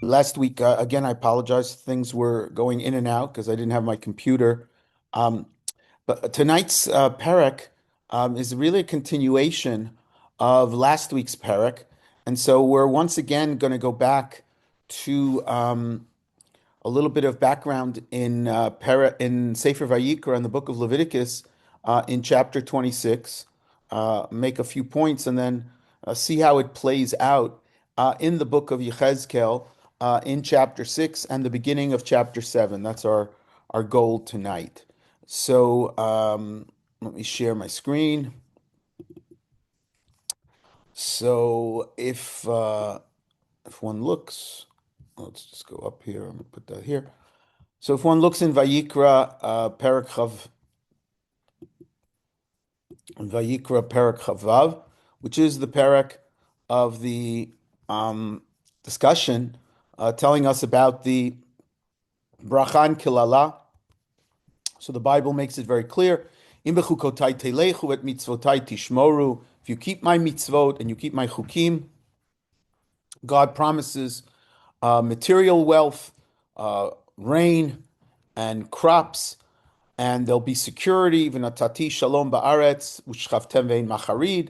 Last week, again, I apologize. Things were going in and out because I didn't have my computer. Um, but tonight's parak is really a continuation of last week's parak. And so we're once again going to go back to a little bit of background in Sefer Vayikra in the book of Leviticus in chapter 26, make a few points, and then see how it plays out in the book of Yechezkel in chapter 6 and the beginning of chapter 7. That's our goal tonight. So let me share my screen. So if one looks, let's just go up here and put that here. So if one looks in Vayikra Parak Chavav, which is the parak of the discussion, telling us about the brachan kilala. So the Bible makes it very clear. Im bechukotai telechu et mitzvotai tishmoru. If you keep my mitzvot and you keep my chukim, God promises material wealth, rain, and crops, and there'll be security. V'natati shalom ba'aretz u'shchavtem ve'in macharid.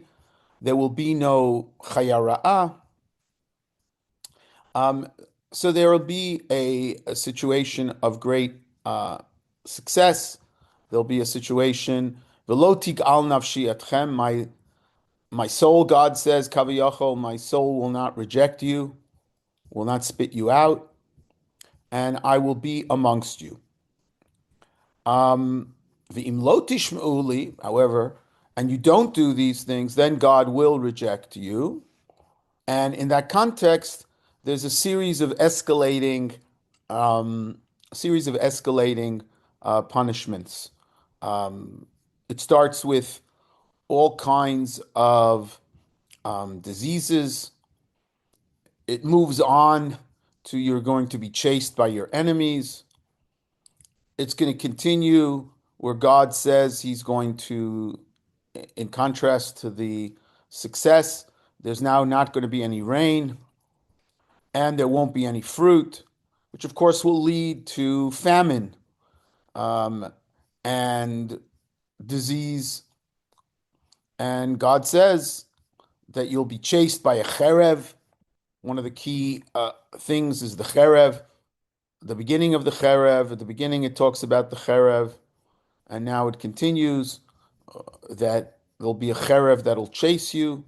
There will be no chayara'ah. So there will be a situation of great success. There'll be a situation. V'lo tig'al nafshi etchem. My soul, God says, kaviyachol, my soul will not reject you, will not spit you out, and I will be amongst you. V'im lo tishma'u, however, and you don't do these things, then God will reject you. And in that context, there's a series of escalating, punishments. It starts with all kinds of diseases. It moves on to you're going to be chased by your enemies. It's going to continue where God says he's going to, in contrast to the success, there's now not going to be any rain and there won't be any fruit, which of course will lead to famine and disease. And God says that you'll be chased by a cherev. One of the key things is the cherev. The beginning of the cherev. At the beginning, it talks about the cherev, and now it continues that there'll be a cherev that'll chase you.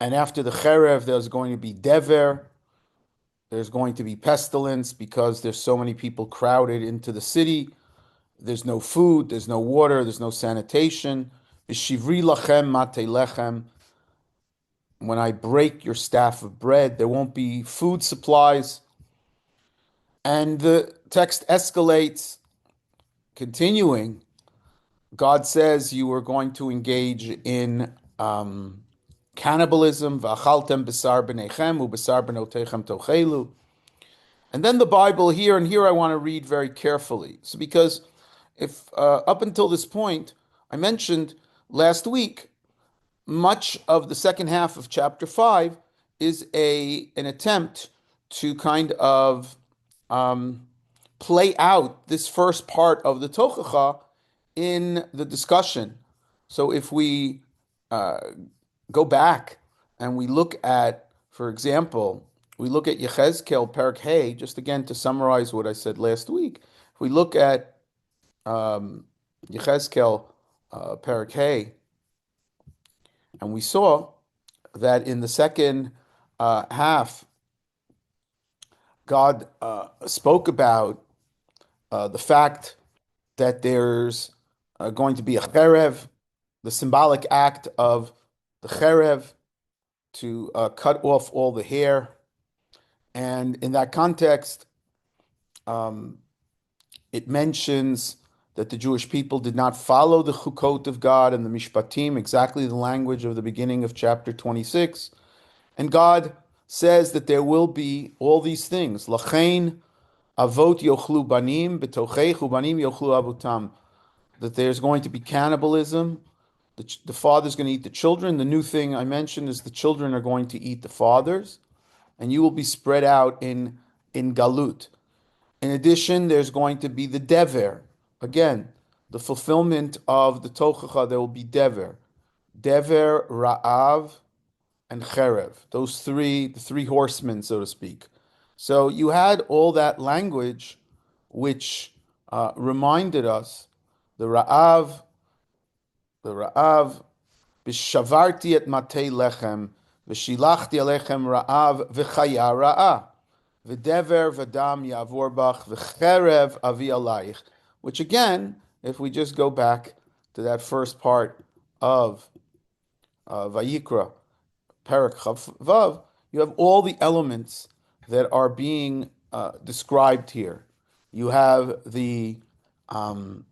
And after the cherev, there's going to be dever. There's going to be pestilence because there's so many people crowded into the city. There's no food, there's no water, there's no sanitation. V'shivri lachem matei lechem. When I break your staff of bread, there won't be food supplies. And the text escalates, continuing. God says you are going to engage in cannibalism. V'achaltem b'sar b'neichem u'b'sar b'notechem tochelu. And then the Bible here, and here I want to read very carefully. So because if up until this point, I mentioned last week, much of the second half of chapter 5 is an attempt to kind of play out this first part of the Tochacha in the discussion. So if we go back and we look at, for example, we look at Yechezkel Perek Hey, just again to summarize what I said last week. If we look at Yechezkel Perek Hey, and we saw that in the second half, God spoke about the fact that there's going to be a cherev, the symbolic act of the cherev to cut off all the hair. And in that context, it mentions that the Jewish people did not follow the chukot of God and the mishpatim, exactly the language of the beginning of chapter 26. And God says that there will be all these things. Lachein avot yochlu banim betochechu banim yochlu avutam. That there's going to be cannibalism. The father's going to eat the children. The new thing I mentioned is the children are going to eat the fathers. and you will be spread out in Galut. In addition, there's going to be the Dever. Again, the fulfillment of the Tochacha, there will be Dever. Dever, Ra'av, and Cherev. Those three, the three horsemen, so to speak. So you had all that language which reminded us the Ra'av, Bishavarti et matei lechem, V'shilachti alechem Ra'av, V'chaya Ra'ah. V'dever v'dam yavor bach v'cherev avi alayich, which again, if we just go back to that first part of Vayikra, Perek Vav, you have all the elements that are being described here. You have the what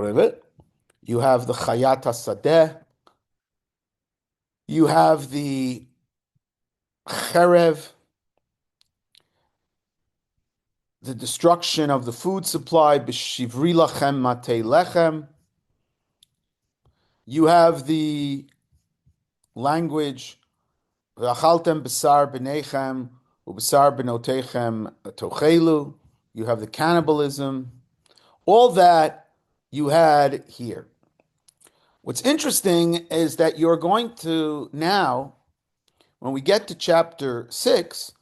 is it? You have the Chayat HaSadeh. You have the Cherev, the destruction of the food supply, b'shivri lachem matei lechem. You have the language, v'achaltem b'sar b'neichem, u'b'sar b'notechem tochelu. You have the cannibalism. All that you had here. What's interesting is that you're going to now, when we get to chapter 6,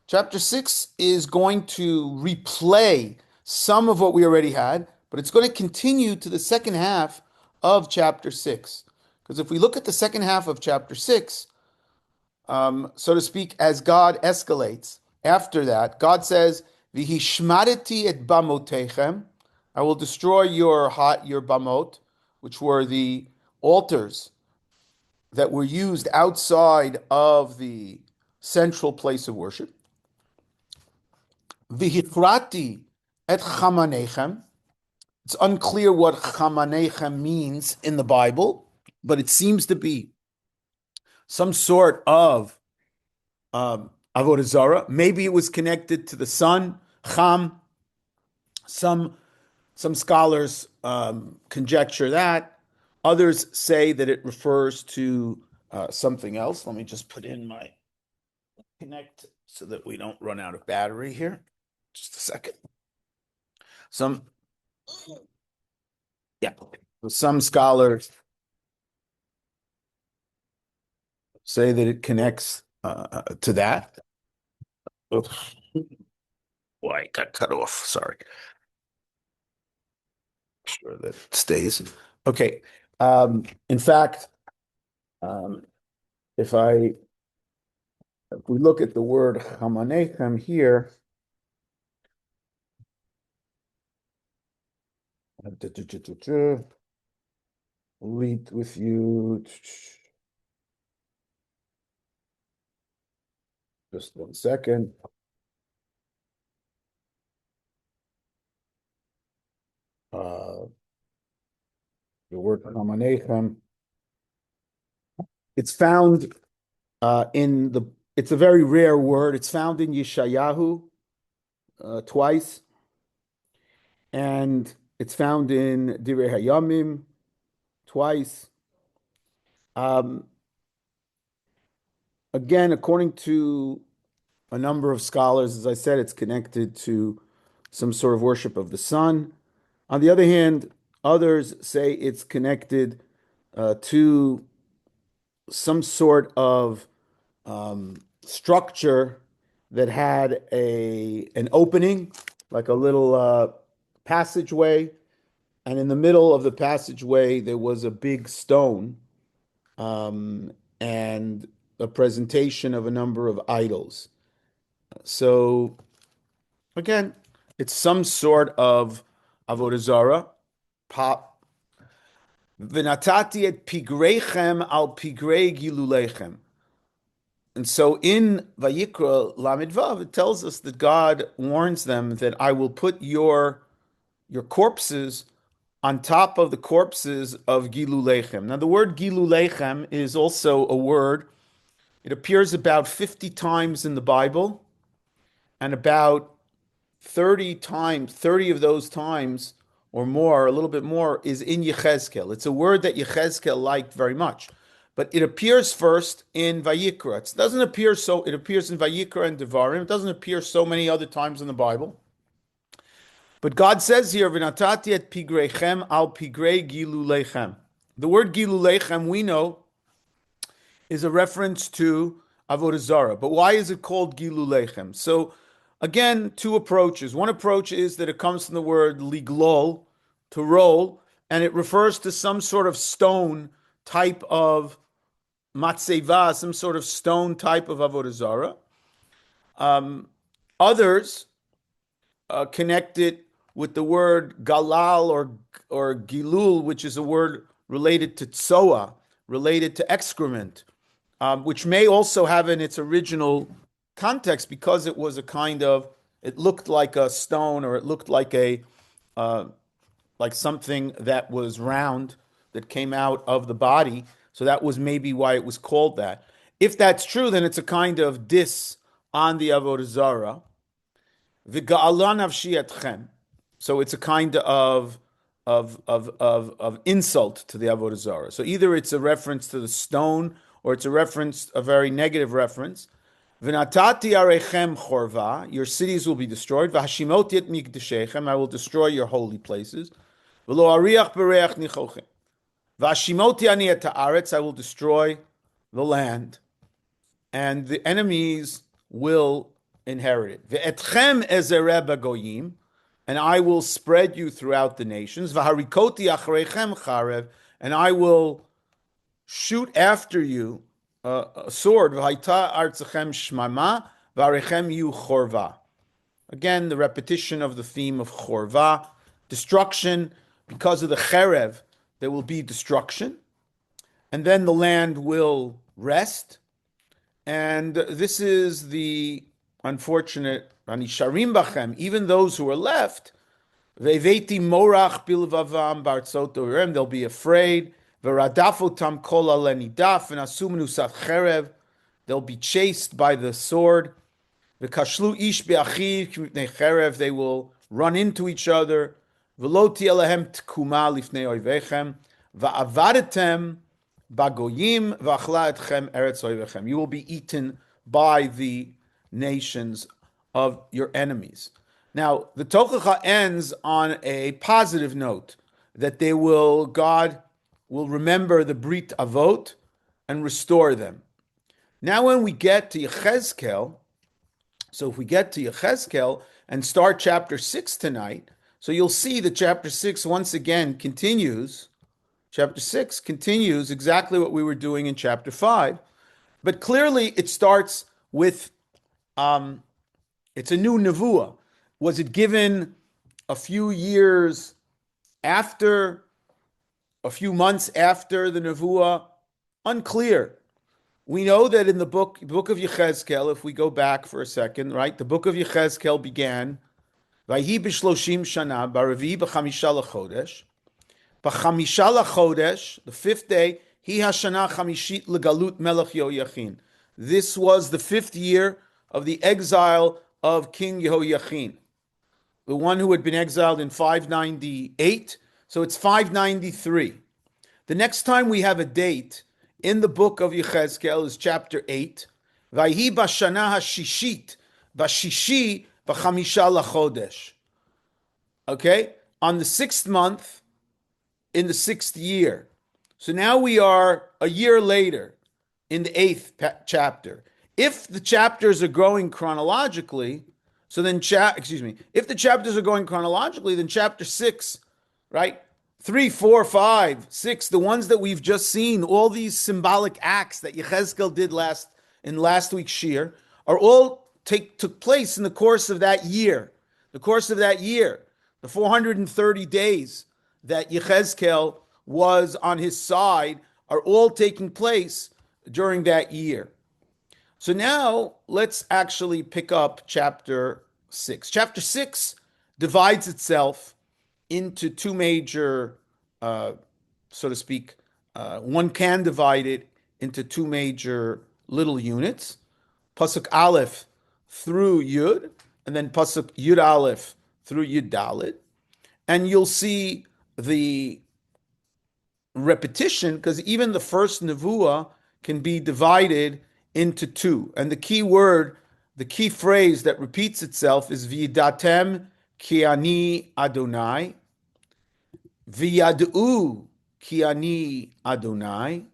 Chapter 6 is going to replay some of what we already had, but it's going to continue to the second half of chapter 6. Because if we look at the second half of chapter 6, so to speak, as God escalates, after that, God says, V'hishmadeti et bamotechem, I will destroy your bamot, which were the altars that were used outside of the central place of worship. V'hichrati et chamanechem. It's unclear what chamanechem means in the Bible, but it seems to be some sort of avodah zarah. Maybe it was connected to the sun, cham. Some scholars conjecture that. Others say that it refers to something else. Let me just put in my connect so that we don't run out of battery here. Just a second. Some scholars say that it connects to that. Oops. Boy, I got cut off. Sorry. Sure that it stays. Okay. In fact, if we look at the word chamanechem here, read with you. Just 1 second. The word chamanechem. It's found it's a very rare word. It's found in Yeshayahu twice. And it's found in Divrei Hayamim twice. Again, according to a number of scholars, as I said, it's connected to some sort of worship of the sun. On the other hand, others say it's connected to some sort of structure that had an opening, like a little passageway, and in the middle of the passageway there was a big stone and a presentation of a number of idols. So again, it's some sort of avodah zarah. V'natati et pigreichem al pigrei gilulechem. And so in Vayikra Lamed Vav, it tells us that God warns them that I will put your corpses on top of the corpses of Gilulechem. Now, the word Gilulechem is also a word. It appears about 50 times in the Bible, and about 30 of those times or more, a little bit more, is in Yechezkel. It's a word that Yechezkel liked very much but it appears first in Vayikra. It doesn't appear so. It appears in Vayikra and Devarim. It doesn't appear so many other times in the Bible. But God says here, "V'natati et pigreichem al pigrei gilulechem." The word gilulechem we know is a reference to Avodah Zarah. But why is it called gilulechem? So again, two approaches. One approach is that it comes from the word liglol, to roll, and it refers to some sort of stone type of matzeva, some sort of stone type of Avodah Zarah. Others connect it with the word galal or gilul, which is a word related to tsoa, related to excrement, which may also have in its original context because it was a kind of, it looked like a stone or it looked like a like something that was round that came out of the body. So that was maybe why it was called that. If that's true, then it's a kind of diss on the Avodah Zarah. V'ga'ala nafshi etchem. So it's a kind of insult to the Avodah Zarah. So either it's a reference to the stone or it's a very negative reference. V'natati arechem chorva, your cities will be destroyed. V'hashimoti et mikdeshechem, I will destroy your holy places. V'lo ariach bereach nichochem. V'hashimoti ani et haaretz, I will destroy the land, and the enemies will inherit it. Ve'etchem ezereh bagoyim, and I will spread you throughout the nations. V'harikoti achreichem charev, and I will shoot after you a sword. V'haita artzachem shmama, v'arechem yu chorva. Again, the repetition of the theme of chorva, destruction. Because of the cherev, there will be destruction, and then the land will rest. And this is the unfortunate, anisharim bachem, even those who are left, ve'veiti morach bilvavam bartzot orem, they'll be afraid, ve'radafotam kol alenidaf, and asum nusat cherev, they'll be chased by the sword, ve'kashlu ish be'achiv k'mipnei cherev, they will run into each other, ve'lo ti'eh lahem tkuma lifnei oivechem, va'avadetem bagoyim v'achla etchem eretz oivechem. You will be eaten by the nations of your enemies. Now, the Tochacha ends on a positive note, that God will remember the Brit Avot and restore them. Now, when we get to Yechezkel, so if we get to Yechezkel and start chapter 6 tonight, so you'll see that chapter 6 once again continues. Chapter 6 continues exactly what we were doing in chapter 5, but clearly it starts with, it's a new nevuah. Was it given a few years after, a few months after the nevuah? Unclear. We know that in the book of Yechezkel, if we go back for a second, right, the book of Yechezkel began, Vayhi b'shloshim shana, b'revi b'chamisha l'chodesh, b'chamisha l'chodesh, the 5th day, hi hashana chamishit legalut melech Yehoyachin. This was the 5th year of the exile of King Yehoyachin, the one who had been exiled in 598, so it's 593. The next time we have a date in the book of Yechezkel is chapter 8, Vayhi b'shana hashishit, b'shishi b'chamisha l'chodesh. Okay? On the 6th month, in the 6th year. So now we are a year later in the 8th chapter. If the chapters are going chronologically, so then, if the chapters are going chronologically, then chapter 6, right? 3, 4, 5, 6, the ones that we've just seen, all these symbolic acts that Yechezkel did in last week's shir, are all took place in the course of that year. The course of that year, the 430 days that Yechezkel was on his side, are all taking place during that year. So now let's actually pick up chapter 6. Chapter 6 divides itself into two major, so to speak, one can divide it into two major little units, Pasuk Aleph through Yud, and then Pasuk Yud Aleph through Yud Dalet. And you'll see the repetition because even the first nevuah can be divided into two. And the key word, the key phrase that repeats itself is V'yidatem ki ani Adonai, V'yad'u ki ani Adonai,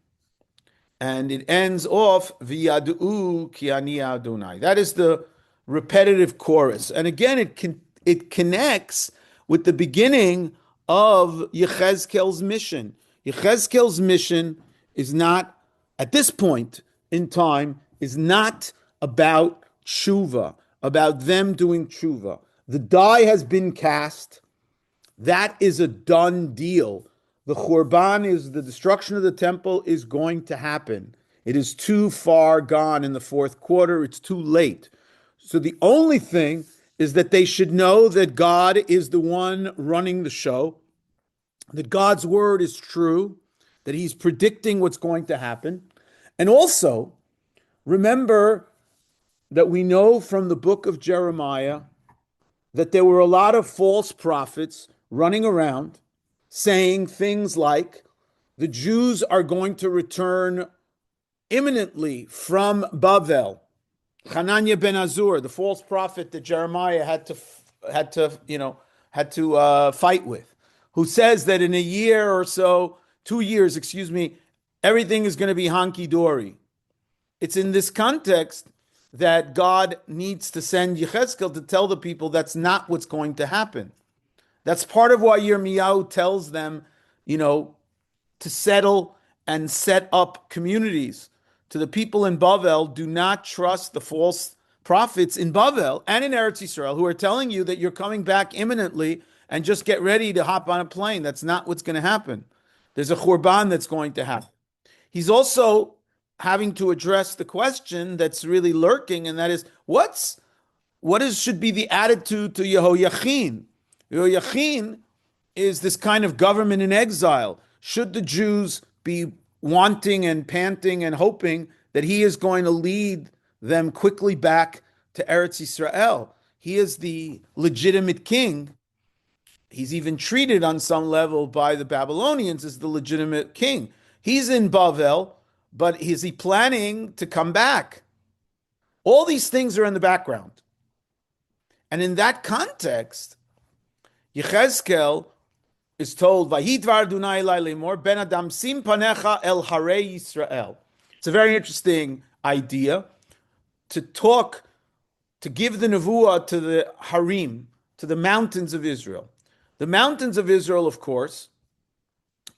and it ends off V'yad'u ki ani Adonai. That is the repetitive chorus. And again, it connects with the beginning of Yechezkel's mission. Yechezkel's mission is not, at this point in time, is not about tshuva, about them doing tshuva. The die has been cast. That is a done deal. The Hurban is the destruction of the temple is going to happen. It is too far gone in the fourth quarter. It's too late. So the only thing is that they should know that God is the one running the show, that God's word is true, that he's predicting what's going to happen. And also, remember that we know from the book of Jeremiah that there were a lot of false prophets running around saying things like, the Jews are going to return imminently from Bavel. Hananiah ben Azur, the false prophet that Jeremiah had to fight with, who says that in a year or so, 2 years, everything is going to be honky-dory. It's in this context that God needs to send Yechezkel to tell the people that's not what's going to happen. That's part of why Yirmiyahu tells them, to settle and set up communities. To the people in Bavel, do not trust the false prophets in Bavel and in Eretz Yisrael who are telling you that you're coming back imminently and just get ready to hop on a plane. That's not what's going to happen. There's a Hurban that's going to happen. He's also having to address the question that's really lurking, and that is, should be the attitude to Yehoiachin? Yehoiachin is this kind of government in exile. Should the Jews be wanting and panting and hoping that he is going to lead them quickly back to Eretz Yisrael? He is the legitimate king. He's even treated on some level by the Babylonians as the legitimate king. He's in Bavel, but is he planning to come back? All these things are in the background. And in that context, Yechezkel is told, "Vayidvar Adonai elai lemor, ben adam sim panecha el harei Yisrael." It's a very interesting idea to give the nevuah to the harim, to the mountains of Israel. The mountains of Israel, of course,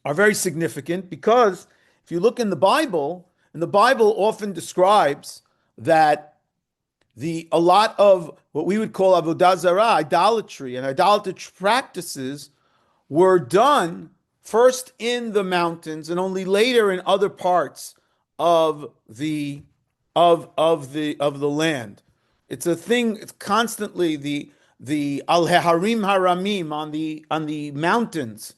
are very significant because if you look in the Bible often describes that a lot of what we would call avodah zarah, idolatry, and idolatrous practices were done first in the mountains and only later in other parts of the land. It's a thing. It's constantly the al harim haramim on the mountains,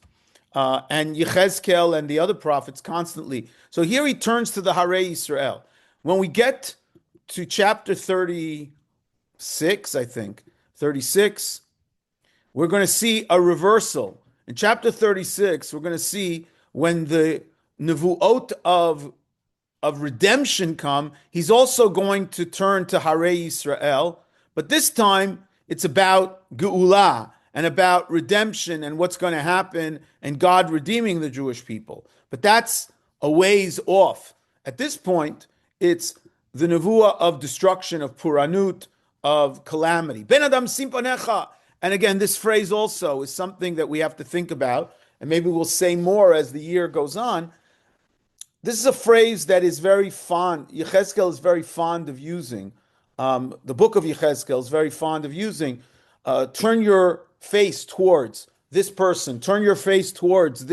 and Yechezkel and the other prophets constantly. So here he turns to the Harei Yisrael. When we get to chapter 36, 36, we're going to see a reversal. In chapter 36, we're going to see when the nevuot of redemption come, he's also going to turn to Harei Yisrael, but this time it's about Geula and about redemption and what's going to happen and God redeeming the Jewish people. But that's a ways off. At this point, it's the nevuah of destruction, of puranut, of calamity. Ben adam simpanecha. And again, this phrase also is something that we have to think about, and maybe we'll say more as the year goes on. This is a phrase that is very fond, Yechezkel is very fond of using. The book of Yechezkel is very fond of using. Turn your face towards this person. Turn your face towards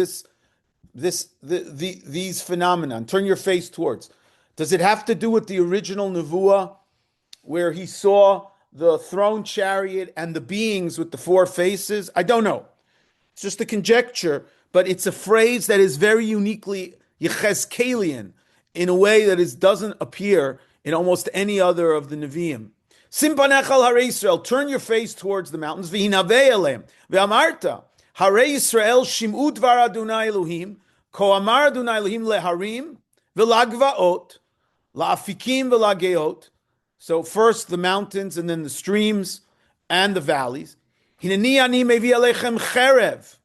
these phenomenon. Turn your face towards. Does it have to do with the original nevuah, where he saw the throne chariot and the beings with the four faces? I don't know. It's just a conjecture, but it's a phrase that is very uniquely Yechezkelian in a way that doesn't appear in almost any other of the Nevi'im. Simpanechal Harei Yisrael, turn your face towards the mountains. V'hinavei elem, ve'amarta, Harei Yisrael shim'u dvar Adonai Elohim, Ko amar Adonai Elohim leharim v'lagvaot la'afikim v'lageot. So first the mountains and then the streams and the valleys. Hineni ani mevi alechem cherev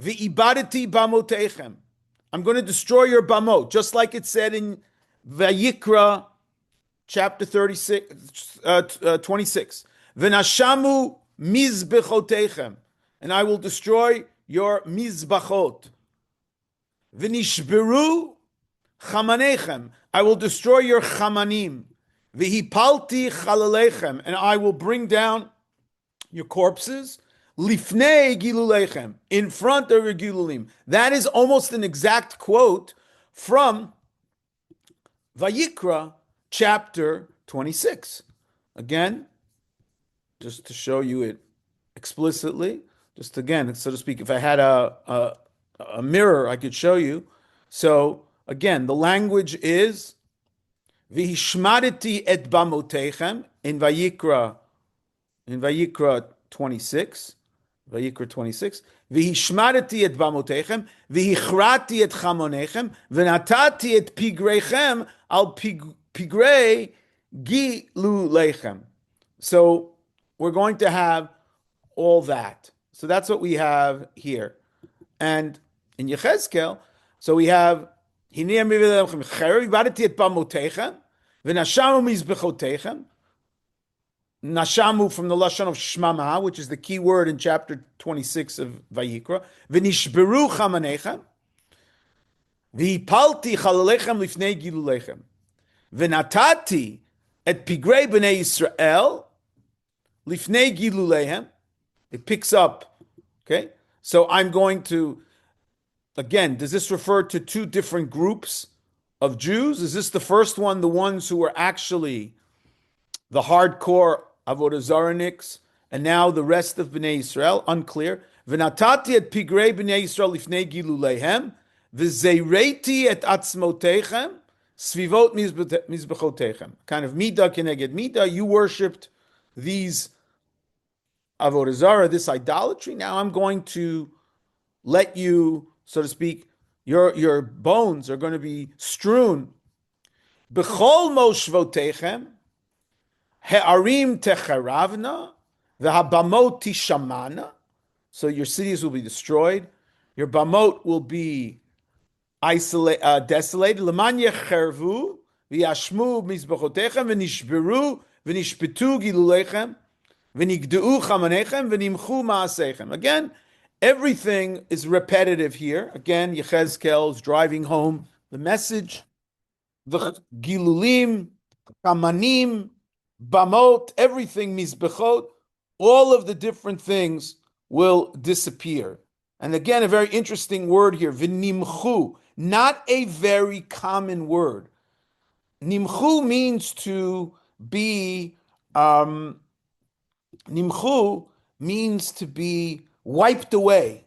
v'ibadeti bamotechem. I'm going to destroy your bamot, just like it said in Vayikra chapter 26. V'nashamu mizbechotechem, and I will destroy your mizbachot. V'nishberu chamanechem, I will destroy your chamanim. V'hipalti chalalechem, and I will bring down your corpses. Lifnei gilulechem, in front of your gilulim. That is almost an exact quote from Vayikra chapter 26. Again, just to show you it explicitly, just again, so to speak, if I had a mirror, I could show you. So again, the language is V'hishmadeti et bamotechem in Vayikra 26. Vayikra 26. V'hishmadeti et bamotechem, v'hichrati et chamonechem, v'natati et pigreichem al pigrei gilulechem. So we're going to have all that. So that's what we have here. And in Yechezkel, so we have Nashamu from the lashon of shmama, which is the key word in chapter 26 of Vayikra. V'nishberu chamanechem, v'hipalti chalalechem lifnei gilulechem, v'natati et pigrei b'nei Yisrael lifnei giluleihem. It picks up. Okay, so I'm going to. Again, does this refer to two different groups of Jews? Is this the first one, the ones who were actually the hardcore Avodah Zaraniks, and now the rest of Bnei Yisrael? Unclear. V'natati et pigrei Bnei Yisrael lifnei giluleihem, v'zeireti et atzmotechem, svivot mizbechotechem. Kind of midah keneged midah. You worshipped these Avodah Zarah, this idolatry. Now I'm going to let you, so to speak, your bones are going to be strewn. B'chol moshvotechem, he'arim techaravna, v'habamot tishamana. So your cities will be destroyed. Your bamot will be desolated. L'man yechervu, v'yashmu mizbechotechem, v'nishberu, v'nishpetu gilulechem, v'nigdeu chamanechem, v'nimchu ma'asechem. Again, everything is repetitive here. Again, Yechezkel is driving home the message. The gilulim, kamanim, bamot, everything, mizbechot, all of the different things will disappear. And again, a very interesting word here, v'nimchu, not a very common word. Nimchu means to be, nimchu means to be wiped away.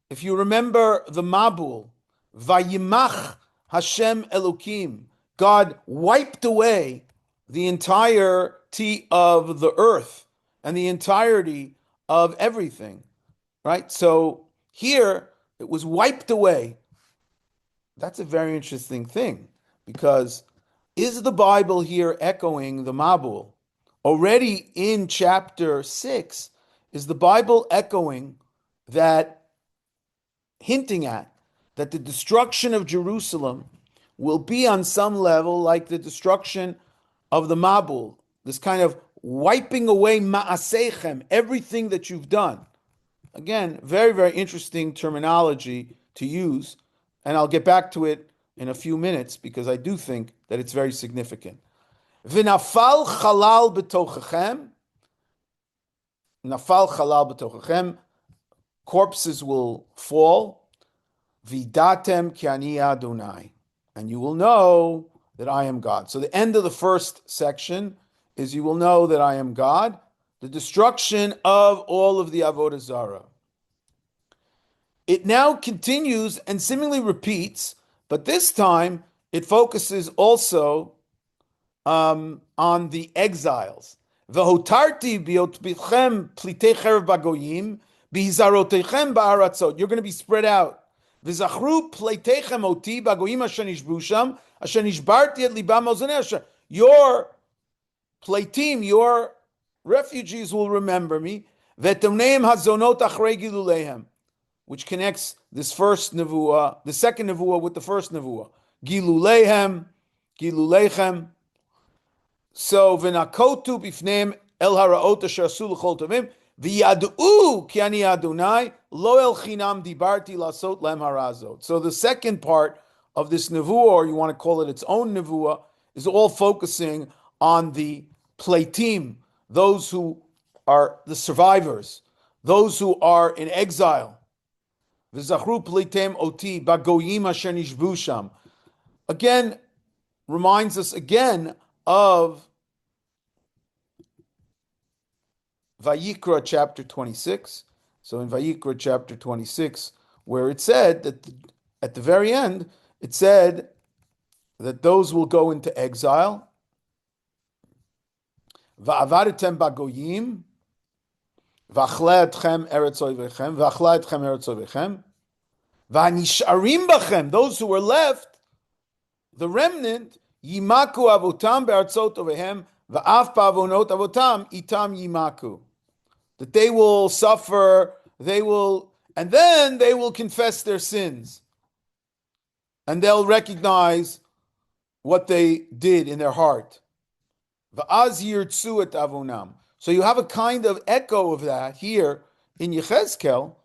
If you remember the Mabul, Vayimach Hashem Elokim, God wiped away the entirety of the earth and the entirety of everything, right? So here it was wiped away. That's a very interesting thing, because is the Bible here echoing the Mabul? Already in chapter 6, is the Bible echoing that, hinting at that the destruction of Jerusalem will be on some level like the destruction of the Mabul, this kind of wiping away ma'asechem, everything that you've done. Again, very, very interesting terminology to use, and I'll get back to it in a few minutes because I do think that it's very significant. V'nafal chalal b'tochechem, nafal chalal b'tochechem, corpses will fall. Vidatem ki ani Adonai, and you will know that I am God. So the end of the first section is you will know that I am God. The destruction of all of the Avodah Zarah. It now continues and seemingly repeats, but this time it focuses also on the exiles. V'hotarti b'yotbichem plitei cherev bagoyim b'hizarotechem ba'aratzot. You're going to be spread out V'zachru pleitechem oti bagoyim asher nishbu sham, asher nishbarti et libam ozonei asher. Your pleitim, your refugees will remember me. V'etemneim hazonot achrei giluleihem, which connects this first nevuah, the second nevuah with the first nevuah. Giluleihem, giluleichem. So v'nakotu bifneim el haraot asher asu l'chol tovim v'yadu ki ani Adonai lo el chinam dibarti lasot lem harazot. So the second part of this nevuah, or you want to call it its own nevuah, is all focusing on the pleitim, those who are the survivors, those who are in exile. V'zachru pleitem oti bagoyim asher nishbu sham. Again, reminds us again of Vayikra chapter 26. So in Vayikra chapter 26, where it said that at the very end, it said that those will go into exile. Va'avadtem bagoyim, v'achla etchem eretz oivechem, v'achla etchem eretz oivechem, v'anisharim bachem, those who were left, the remnant, yimaku avotam be'artzot ovehem, va'af pa'avonot avotam itam yimaku. That they will suffer, and then they will confess their sins. And they'll recognize what they did in their heart. Va'az yirtzu et avonam. So you have a kind of echo of that here in Yechezkel,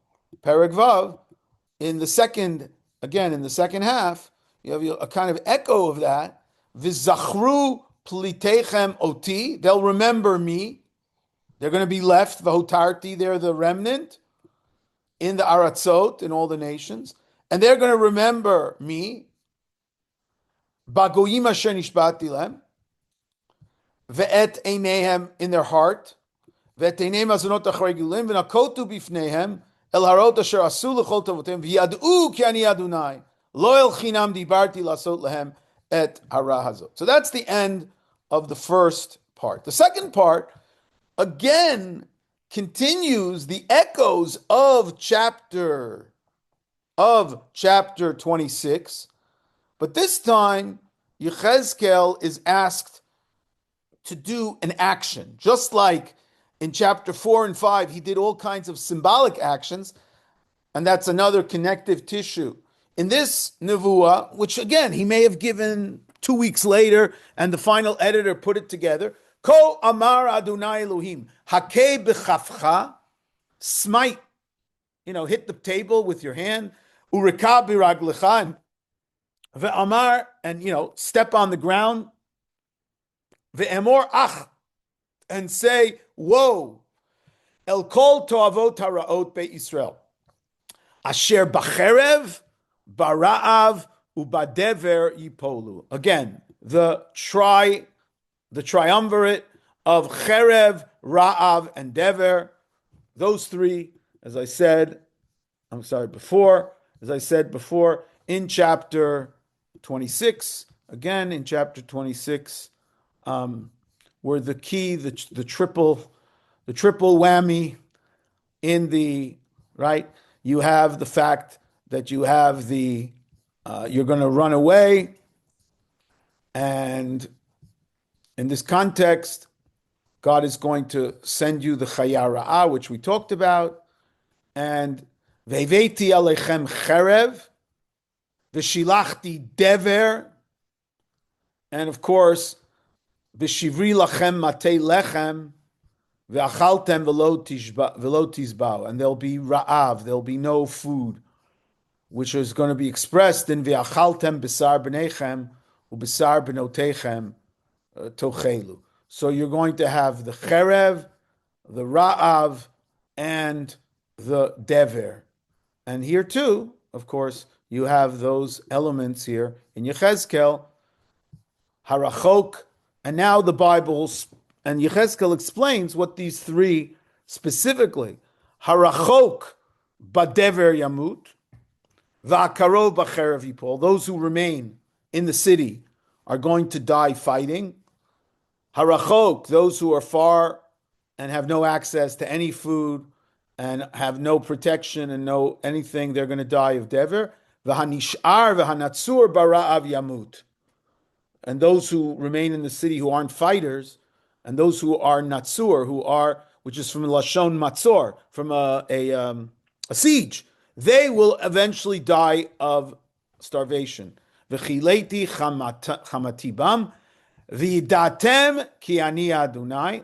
Perek Vav, in the second half, you have a kind of echo of that. V'zachru plitechem oti, they'll remember me. They're going to be left, v'hotarti, they're the remnant, in the Aratzot, in all the nations. And they're going to remember me. Bagoyim asher nishbati lem. Ve'et einehem, in their heart. Ve'et einehem azonot achrei gilulim. V'nakotu bifnehem. El harot asher asu l'chol tavotem. V'yad'u ki ani Adonai. Lo el chinam dibarti lasot lehem et hara hazot. So that's the end of the first part. The second part, again, continues the echoes of chapter 26, but this time Yechezkel is asked to do an action. Just like in chapter 4 and 5, he did all kinds of symbolic actions, and that's another connective tissue. In this nevuah, which again, he may have given 2 weeks later, and the final editor put it together, Ko amar Adonai Elohim, hakei b'chafcha, smite, hit the table with your hand, ureka b'raglecha, ve'amar, and step on the ground, ve'emor ach, and say, woe, el kol to'avot haraot be'Yisrael, asher b'cherev, bara'av, ubadever yipolu. Again, the triumvirate of Cherev, Ra'av, and Dever. Those three, as I said before, in chapter 26, again in chapter 26, were the key, the triple whammy in the, right? You have the fact that you have you're going to run away, and in this context, God is going to send you the Chaya Ra'ah, which we talked about, and Ve'veiti alechem cherev, V'shilachti dever, and of course, V'shivri lachem matei lechem, Ve'achaltem v'lo tizbao, and there'll be Ra'av, there'll be no food, which is going to be expressed in Ve'achaltem b'sar b'neichem, u'b'sar b'notechem, tochelu. So you're going to have the cherev, the ra'av, and the dever. And here too, of course, you have those elements here in Yechezkel, harachok, and now the Bible, and Yechezkel explains what these three specifically, harachok badever yamut, va'karov b'cherev yipol, those who remain in the city are going to die fighting. Harachok, those who are far and have no access to any food and have no protection and no anything, they're going to die of dever. V'hanishar v'hanatzur bara'av yamut. And those who remain in the city who aren't fighters, and those who are natsur, which is from lashon matzor, from a siege, they will eventually die of starvation. V'chileti chamatibam v'yidatem ki ani Adonai.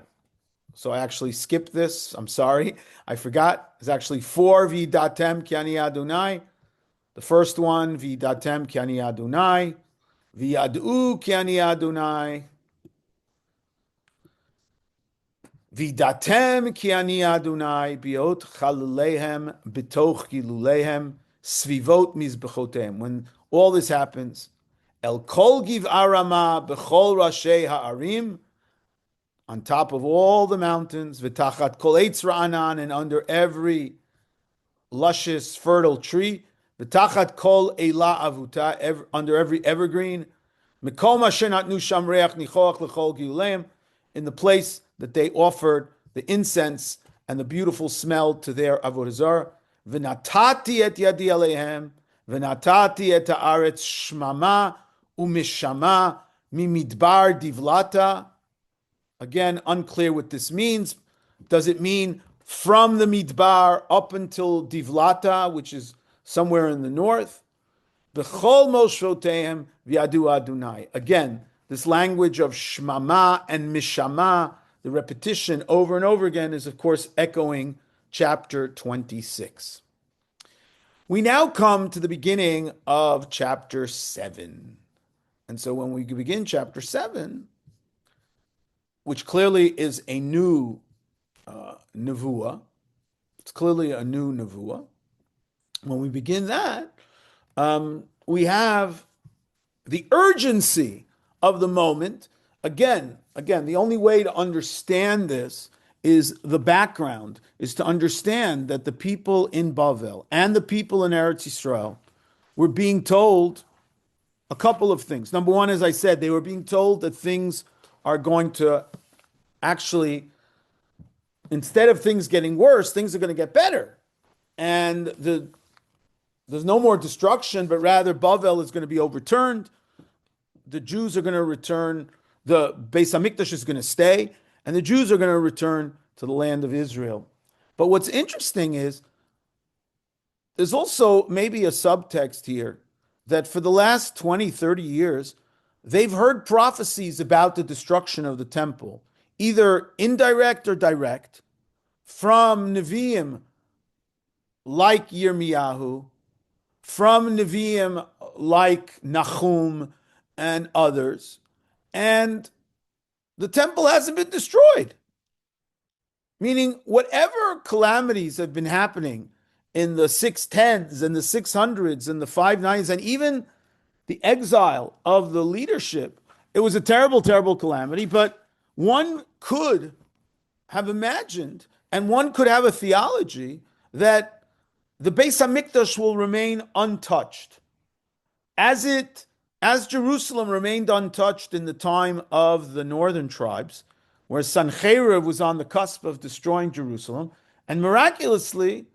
So I actually skipped this. I'm sorry, I forgot. It's actually four v'yidatem ki ani Adonai. The first one v'yidatem ki ani Adonai. V'yad'u ki ani Adonai. V'datem ki ani Adonai biot chalulehem bitoch gilulehem svivot mizbechotem. When all this happens, el kol giv arama bechol rashei ha'arim, on top of all the mountains, v'tachat kol eitz ra'anan, and under every luscious, fertile tree, v'tachat kol eila avuta, under every evergreen, Mikol masher natnu sham reach nichoach lechol giluleim, in the place that they offered the incense and the beautiful smell to their avodah zarah. V'natati et yadi aleihem, v'natati et haaretz shmama umishama mimidbar divlata. Again, unclear what this means. Does it mean from the midbar up until divlata, which is somewhere in the north? B'chol moshoteim v'yadu Adonai. Again, this language of shmama and mishama, the repetition over and over again, is of course echoing chapter 26. We now come to the beginning of chapter 7. And so when we begin chapter 7, which clearly is a new nevuah, it's clearly a new nevuah. When we begin that, we have the urgency of the moment. Again, the only way to understand this is the background, is to understand that the people in Bavel and the people in Eretz Yisrael were being told a couple of things. Number one, as I said, they were being told that things are going to actually, instead of things getting worse, things are going to get better. And there's no more destruction, but rather Bavel is going to be overturned. The Jews are going to return. The Beis Hamikdash is going to stay, and the Jews are going to return to the land of Israel. But what's interesting is there's also maybe a subtext here that for the last 20, 30 years, they've heard prophecies about the destruction of the temple, either indirect or direct, from Nevi'im like Yirmiyahu, from Nevi'im like Nahum and others, and the temple hasn't been destroyed. Meaning, whatever calamities have been happening in the 610s and the 600s and the 590s, and even the exile of the leadership, it was a terrible, terrible calamity, but one could have imagined, and one could have a theology that the Beis Hamikdash will remain untouched. As Jerusalem remained untouched in the time of the northern tribes, where Sancheriv was on the cusp of destroying Jerusalem, and miraculously,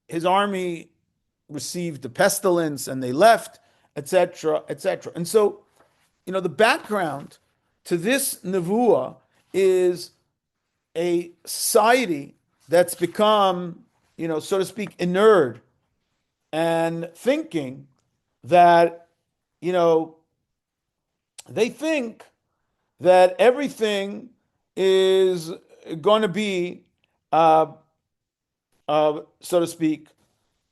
his army received the pestilence and they left, etc., etc. And so, the background to this nevuah is a society that's become, so to speak, inured and thinking that, they think that everything is going to be, so to speak,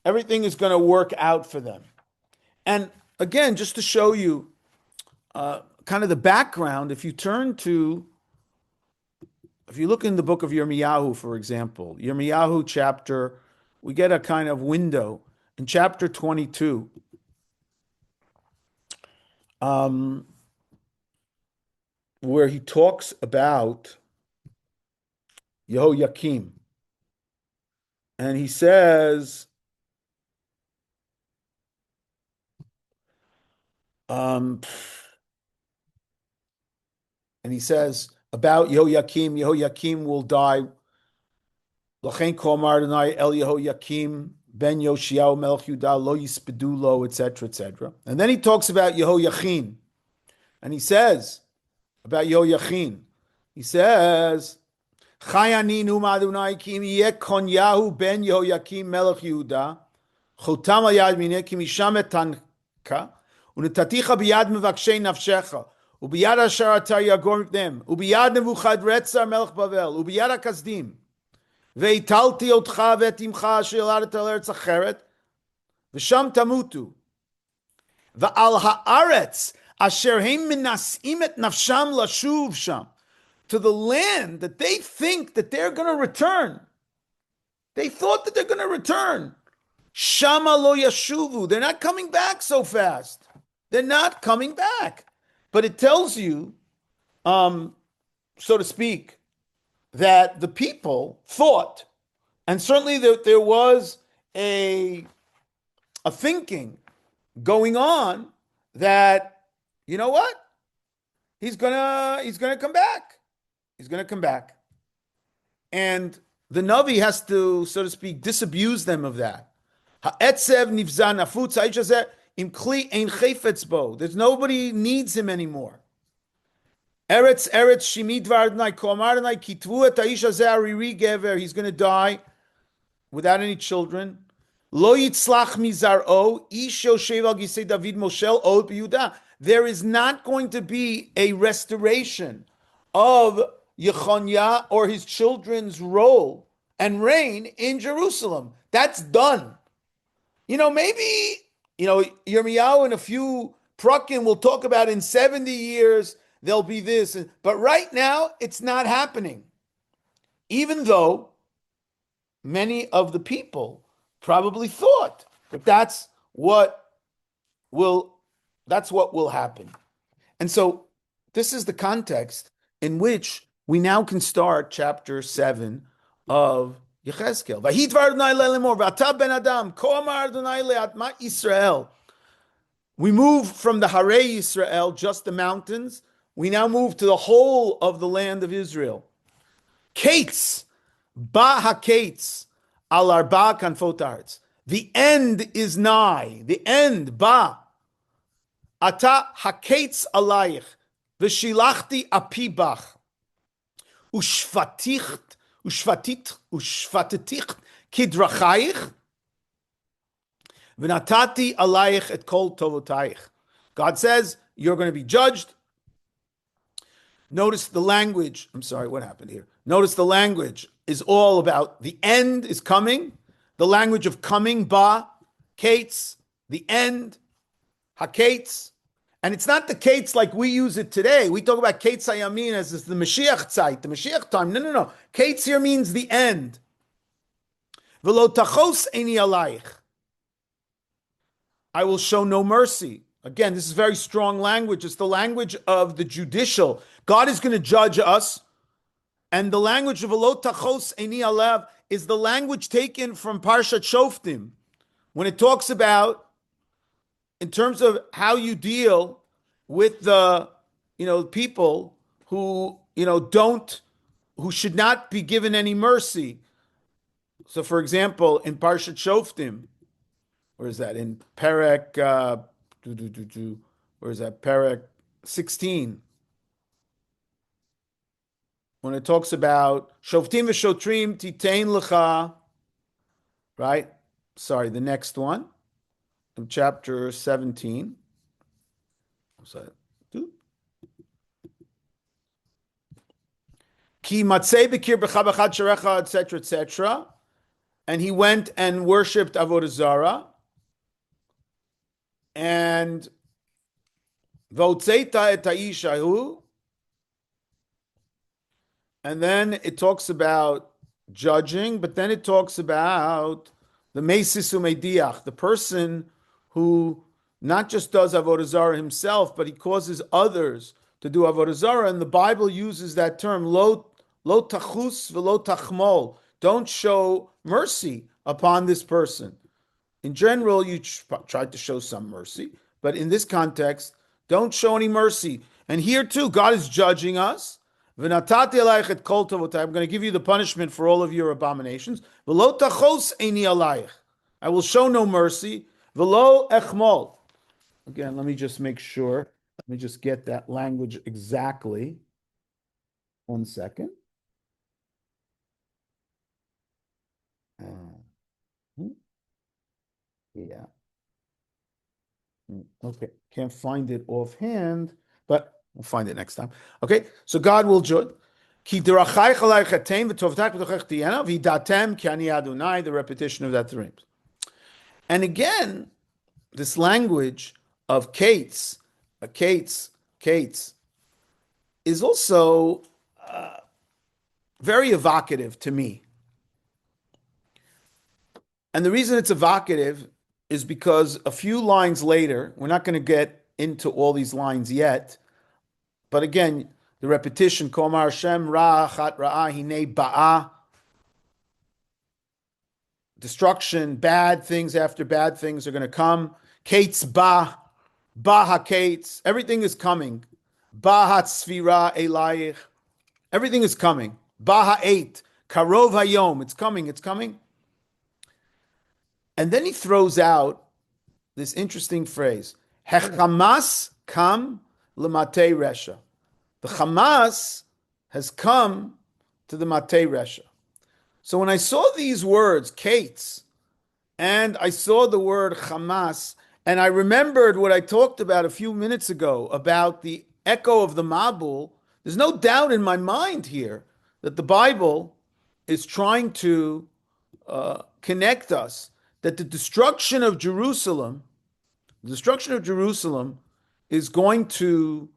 everything is going to work out for them. And again, just to show you kind of the background, if you look in the book of Yirmiyahu, for example, Yirmiyahu chapter, we get a kind of window in chapter 22. Where he talks about Yehoyakim. And he says, about Yehoyakim will die. L'chein kol amar Adonai el Yehoyakim ben Yoshiyahu melech Yehuda lo yispedu lo, etc., etc. And then he talks about Yehoiachin, and he says about Yehoiachin, he says, Chayaninu Madunai Kim Yekonyahu ben Yehoiakim melech Yehuda chotam al yad mineh ki misham etanka unetaticha biyad mevakshei nafshecha ubiyad asher ata yagor mipnem ubiyad Nebuchadrezzar melech Bavel ubiyad hakazdim veitalti otcha vetimcha asher yeladet al eretz acheret v'sham tamutu v'al haaretz asher heim menas'im et nafsham lashuv sham, to the land that they think that they're going to return. They thought that they're going to return. Shama lo yashuvu. They're not coming back so fast. They're not coming back. But it tells you, so to speak, that the people thought, and certainly there was a thinking going on that, you know what? He's gonna come back. He's going to come back. And the Navi has to, so to speak, disabuse them of that. There's nobody needs him anymore. He's going to die without any children. There is not going to be a restoration of Yechoniah or his children's role and reign in Jerusalem. That's done. Maybe, Yirmiyahu and a few Prakim will talk about in 70 years, there'll be this. But right now, it's not happening. Even though many of the people probably thought that that's what will happen. And so this is the context in which we now can start chapter 7 of Yechezkel. We move from the Harei Yisrael, just the mountains. We now move to the whole of the land of Israel. Kates, ba ha-kates, al arba kanfot haaretz. The end is nigh. The end, ba. Ata ha-kates alayich, v'shilachti api bach. Ushvatitich kidrachayich v'natati alayich et kol tovotayich. God says you're going to be judged. Notice the language. I'm sorry, what happened here? Notice the language is all about the end is coming. The language of coming, ba, kates, the end, ha-kates. And it's not the kates like we use it today. We talk about kates hayamin as the Mashiach tzeit, the Mashiach time. No. Kates here means the end. V'lo tachos eini alayich. I will show no mercy. Again, this is very strong language. It's the language of the judicial. God is going to judge us. And the language of v'lo tachos eini alav is the language taken from Parshat Shoftim. When it talks about in terms of how you deal with the, people who, who should not be given any mercy. So, for example, in Parshat Shoftim, where is that? In Perek, where is that? Perek 16. When it talks about Shoftim v'shotrim titein lecha, right? Sorry, the next one. Chapter 17. Ki matzei b'kir b'cha b'chad sherecha, etc., etc. And he went and worshipped Avodah Zarah. And v'otzeita et ha'ishahu. And then it talks about judging, but then it talks about the meisis u'meidiach, the person who not just does Avodah Zarah himself, but he causes others to do Avodah Zarah. And the Bible uses that term, lo tachus v'lo tachmol. Don't show mercy upon this person. In general, you try to show some mercy, but in this context, don't show any mercy. And here too, God is judging us. V'natati alayich et kol tovotay. I'm going to give you the punishment for all of your abominations. V'lo tachos eini alayich. I will show no mercy. Velo echmol. Again, let me just make sure. Let me just get that language exactly. 1 second. Yeah. Okay. Can't find it offhand, but we'll find it next time. Okay. So God will judge. The repetition of that three. And again, this language of Kates, Kates, is also very evocative to me. And the reason it's evocative is because a few lines later, we're not going to get into all these lines yet, but again, the repetition, Komar Hashem Ra'achat Ra'ah Hine Ba'ah, destruction, bad things after bad things are going to come. Kates Ba, Ba HaKates, everything is coming. Ba HaTzvira Elayich, everything is coming. Ba HaEit, Karov Hayom, it's coming, it's coming. And then he throws out this interesting phrase, Hechamas kam lematei resha. The Hamas has come to the Matei Resha. So when I saw these words, Kates, and I saw the word Hamas, and I remembered what I talked about a few minutes ago about the echo of the Mabul, there's no doubt in my mind here that the Bible is trying to connect us, that the destruction of Jerusalem is going to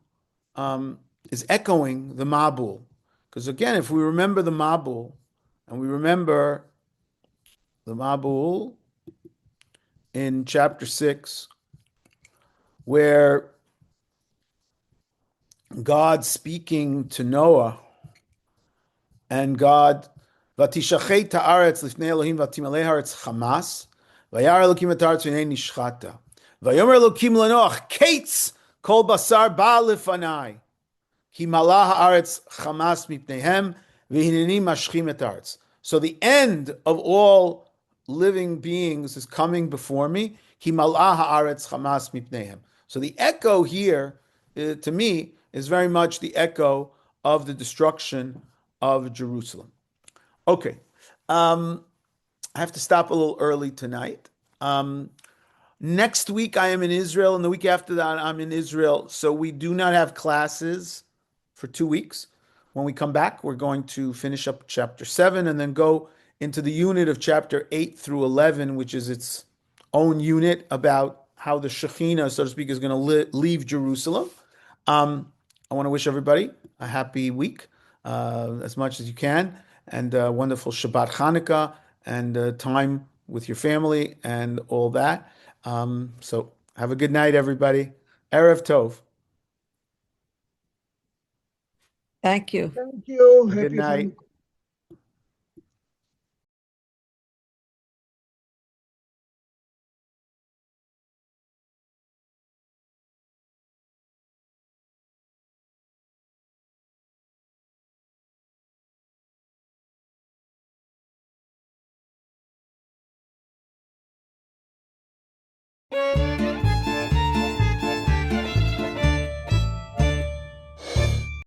is echoing the Mabul. Because again, if we remember the Mabul, and we remember the Mabul in chapter 6, where God speaking to Noah, and God, Vatishachet haaretz lifnei Elohim vatimalei haaretz chamas, vayar Elokim et haaretz v'nei nishchata, vayomer Elokim lenoach kates kol basar ba lefanai, ki malah haaretz chamas mipneihem v'hineni mashchim et haaretz. So the end of all living beings is coming before me. Ki malah haaretz chamas mipneihem. So the echo here, to me, is very much the echo of the destruction of Jerusalem. Okay. I have to stop a little early tonight. Next week I am in Israel, and the week after that I'm in Israel. So we do not have classes for 2 weeks. When we come back, we're going to finish up chapter 7 and then go into the unit of chapter 8 through 11, which is its own unit about how the Shekhinah, so to speak, is going to leave Jerusalem. I want to wish everybody a happy week, as much as you can, and a wonderful Shabbat Hanukkah, and time with your family and all that. So have a good night, everybody. Erev Tov. Thank you. Thank you. Good Happy night. Hanukkah.